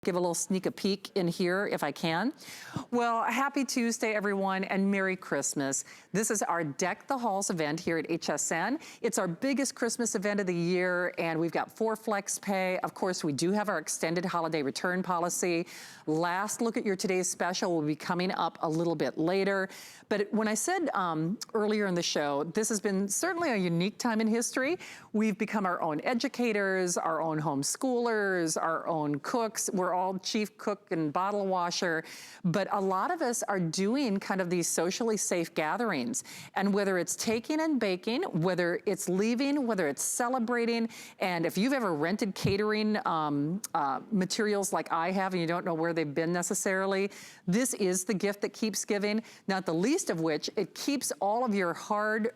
Give a little sneak a peek in here if I can. Well, happy Tuesday, everyone, and Merry Christmas. This is our Deck the Halls event here at HSN. It's our biggest Christmas event of the year, and we've got 4 flex pay. Of course, we do have our extended holiday return policy. Last look at your today's special will be coming up a little bit later. But when I said earlier in the show, this has been certainly a unique time in history. We've become our own educators, our own homeschoolers, our own cooks. We're all chief cook and bottle washer, but a lot of us are doing kind of these socially safe gatherings. And whether it's taking and baking, whether it's leaving, whether it's celebrating, and if you've ever rented catering materials like I have and you don't know where they've been necessarily, this is the gift that keeps giving, not the least of which it keeps all of your hard,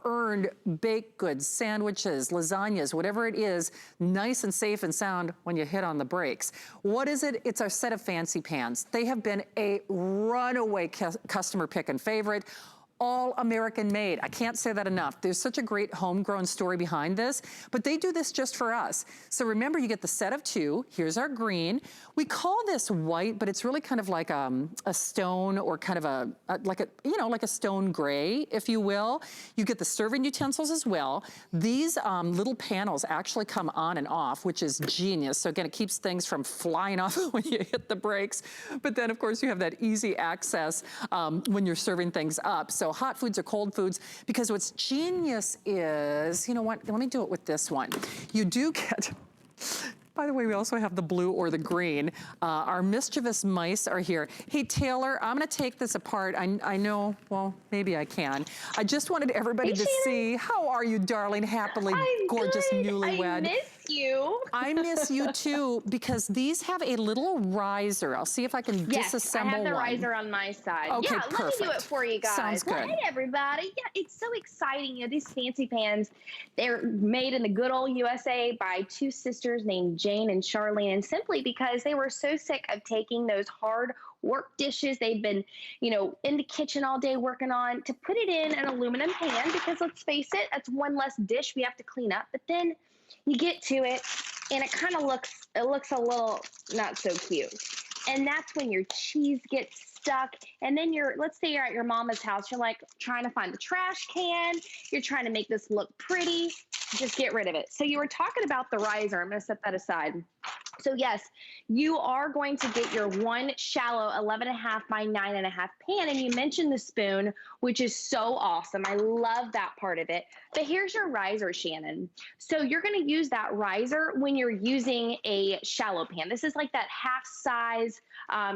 earned baked goods, sandwiches, lasagnas, whatever it is, nice and safe and sound when you hit on the brakes. What is it? It's our set of Fancy Panz. They have been a runaway customer pick and favorite. All American made. I can't say that enough. There's such a great homegrown story behind this, but they do this just for us. So remember, you get the set of 2. Here's our green. We call this white, but it's really kind of like a stone, or kind of like a stone gray, if you will. You get the serving utensils as well. These little panels actually come on and off, which is genius. So again, it keeps things from flying off when you hit the brakes. But then of course you have that easy access when you're serving things up. So hot foods or cold foods, because what's genius is, you know what, let me do it with this one. You do get, by the way, we also have the blue or the green. Our mischievous mice are here. Hey, Taylor, I'm gonna take this apart. I know, well, maybe I can. I just wanted everybody to see, how are you, darling, happily gorgeous newlywed? I miss you. I miss you too, because these have a little riser. I'll see if I can disassemble one. I have the riser on my side. Okay, perfect. Let me do it for you guys. Sounds good. Well, hey, everybody. Yeah, it's so exciting. These Fancy Panz, they're made in the good old USA by 2 sisters named Jane and Charlene, and simply because they were so sick of taking those hard work dishes they've been, in the kitchen all day working on, to put it in an aluminum pan, because let's face it, that's one less dish we have to clean up. But then you get to it and it kind of looks a little not so cute. And that's when your cheese gets stuck. And then let's say you're at your mama's house, you're like trying to find the trash can, you're trying to make this look pretty, just get rid of it. So you were talking about the riser. I'm going to set that aside. So yes, you are going to get your one shallow 11.5 by 9.5 pan. And you mentioned the spoon, which is so awesome. I love that part of it. But here's your riser, Shannon. So you're going to use that riser when you're using a shallow pan. This is like that half size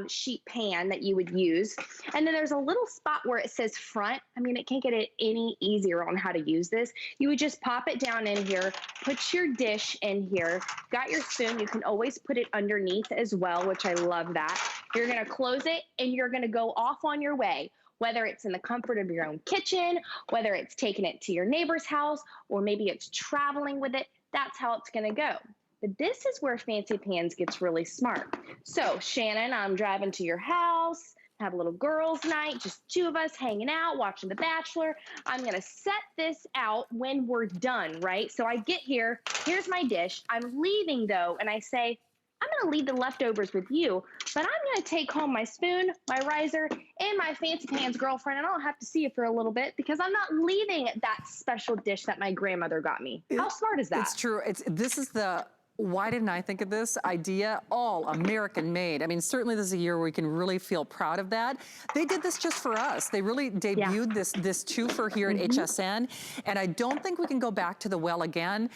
sheet pan that you would use. And then there's a little spot where it says front. I mean, it can't get it any easier on how to use this. You would just pop it down in here, put your dish in here, got your spoon. You can always put it underneath as well, which I love that. You're going to close it and you're going to go off on your way, whether it's in the comfort of your own kitchen, whether it's taking it to your neighbor's house, or maybe it's traveling with it. That's how it's going to go. But this is where Fancy Panz gets really smart. So Shannon, I'm driving to your house, have a little girls' night, just 2 of us hanging out, watching The Bachelor. I'm gonna set this out when we're done, right? So I get here, here's my dish. I'm leaving though, and I say, I'm gonna leave the leftovers with you, but I'm gonna take home my spoon, my riser, and my Fancy Panz girlfriend, and I don't have to see you for a little bit because I'm not leaving that special dish that my grandmother got me. How smart is that? It's true. This is the, why didn't I think of this idea? All American made. I mean, certainly this is a year where we can really feel proud of that. They did this just for us. They really debuted this twofer here at HSN. And I don't think we can go back to the well again,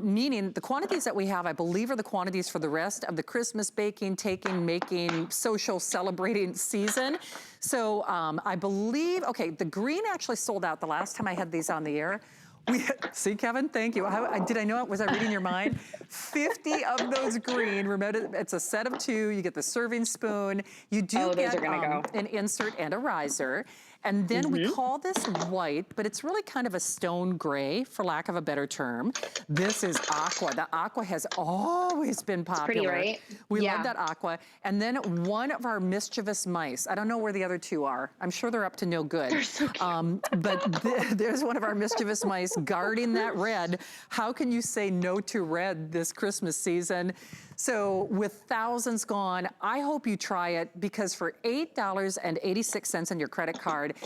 meaning the quantities that we have, I believe, are the quantities for the rest of the Christmas baking, taking, making, social celebrating season. So I believe, okay, the green actually sold out the last time I had these on the air. See, Kevin, thank you. Did I know it? Was I reading your mind? 50 of those green. Remember, it's a set of 2. You get the serving spoon. You do get an insert and a riser. And then we call this white, but it's really kind of a stone gray, for lack of a better term. This is aqua. The aqua has always been popular. It's pretty, right? We love that aqua. And then one of our mischievous mice. I don't know where the other 2 are. I'm sure they're up to no good. They're so cute. But there's one of our mischievous mice guarding that red. How can you say no to red this Christmas season? So with thousands gone, I hope you try it, because for $8.86 on your credit card,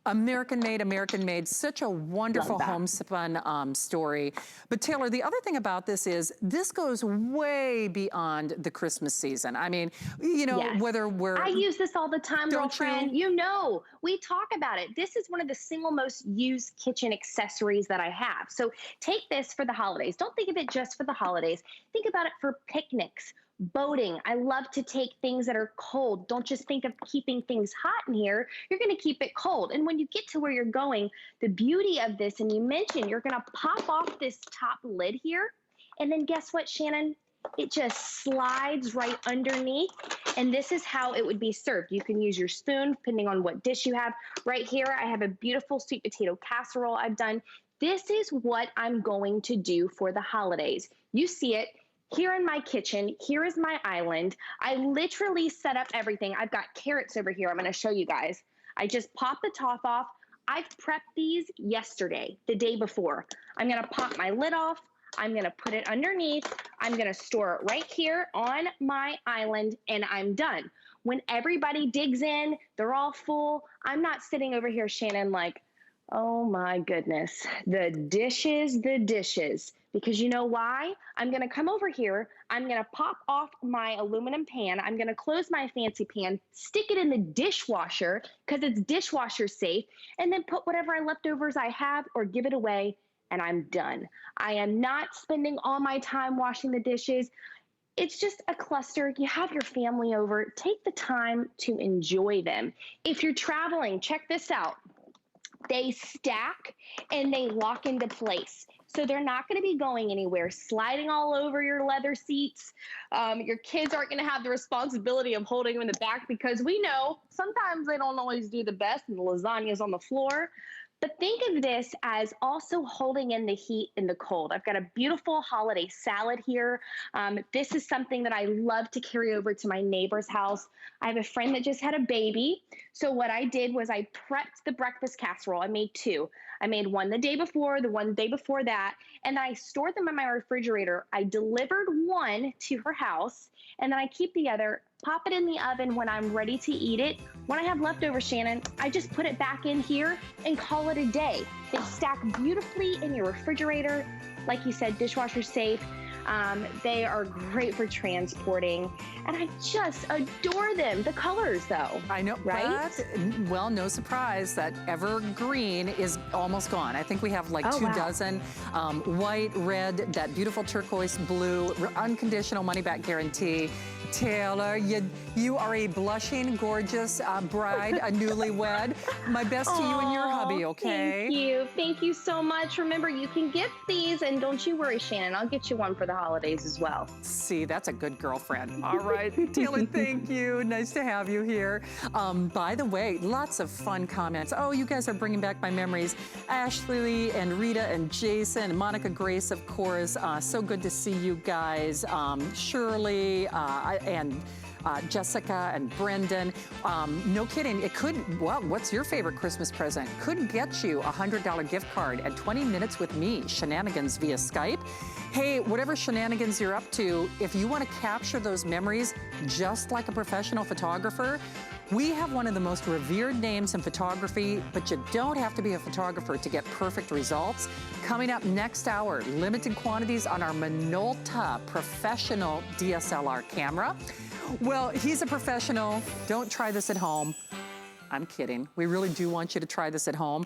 American made, such a wonderful homespun story. But Taylor, the other thing about this is this goes way beyond the Christmas season. I mean, you know, whether we're... I use this all the time, girlfriend. You know, we talk about it. This is one of the single most used kitchen accessories that I have. So take this for the holidays. Don't think of it just for the holidays. Think about it for picnics, boating. I love to take things that are cold. Don't just think of keeping things hot in here. You're going to keep it cold. And when you get to where you're going, the beauty of this, and you mentioned you're going to pop off this top lid here. And then guess what, Shannon? It just slides right underneath. And this is how it would be served. You can use your spoon, depending on what dish you have. Right here, I have a beautiful sweet potato casserole I've done. This is what I'm going to do for the holidays. You see it here in my kitchen. Here is my island. I literally set up everything. I've got carrots over here. I'm going to show you guys. I just pop the top off. I've prepped these yesterday, the day before. I'm going to pop my lid off. I'm going to put it underneath. I'm going to store it right here on my island, and I'm done. When everybody digs in, they're all full. I'm not sitting over here, Shannon, like, oh my goodness, the dishes. Because you know why? I'm going to come over here. I'm going to pop off my aluminum pan. I'm going to close my fancy pan, stick it in the dishwasher because it's dishwasher safe, and then put whatever leftovers I have or give it away, and I'm done. I am not spending all my time washing the dishes. It's just a cluster. You have your family over. Take the time to enjoy them. If you're traveling, check this out. They stack and they lock into place. So they're not going to be going anywhere, sliding all over your leather seats. Your kids aren't going to have the responsibility of holding them in the back, because we know sometimes they don't always do the best and the lasagna's on the floor. But think of this as also holding in the heat and the cold. I've got a beautiful holiday salad here. This is something that I love to carry over to my neighbor's house. I have a friend that just had a baby. So what I did was I prepped the breakfast casserole. I made two. I made one the day before, the one the day before that, and then I stored them in my refrigerator. I delivered one to her house, and then I keep the other, pop it in the oven when I'm ready to eat it. When I have leftovers, Shannon, I just put it back in here and call it a day. They stack beautifully in your refrigerator. Like you said, dishwasher safe. They are great for transporting, and I just adore them. The colors, though. I know, right? But, well, no surprise that evergreen is almost gone. I think we have like 2 dozen. White, red, that beautiful turquoise blue, unconditional money-back guarantee. Taylor, you are a blushing, gorgeous bride, a newlywed. My best to you and your hubby, okay? Thank you. Thank you so much. Remember, you can get these, and don't you worry, Shannon. I'll get you one for the holidays as well. See, that's a good girlfriend. All right, Taylor, thank you. Nice to have you here. By the way, lots of fun comments. Oh, you guys are bringing back my memories. Ashley and Rita and Jason and Monica Grace, of course. So good to see you guys. Shirley, and Jessica and Brendan. No kidding, it could, well, what's your favorite Christmas present? Could get you a $100 gift card and 20 minutes with me, shenanigans via Skype. Hey, whatever shenanigans you're up to, if you want to capture those memories just like a professional photographer, we have one of the most revered names in photography, but you don't have to be a photographer to get perfect results. Coming up next hour, limited quantities on our Minolta professional DSLR camera. Well, he's a professional. Don't try this at home. I'm kidding. We really do want you to try this at home.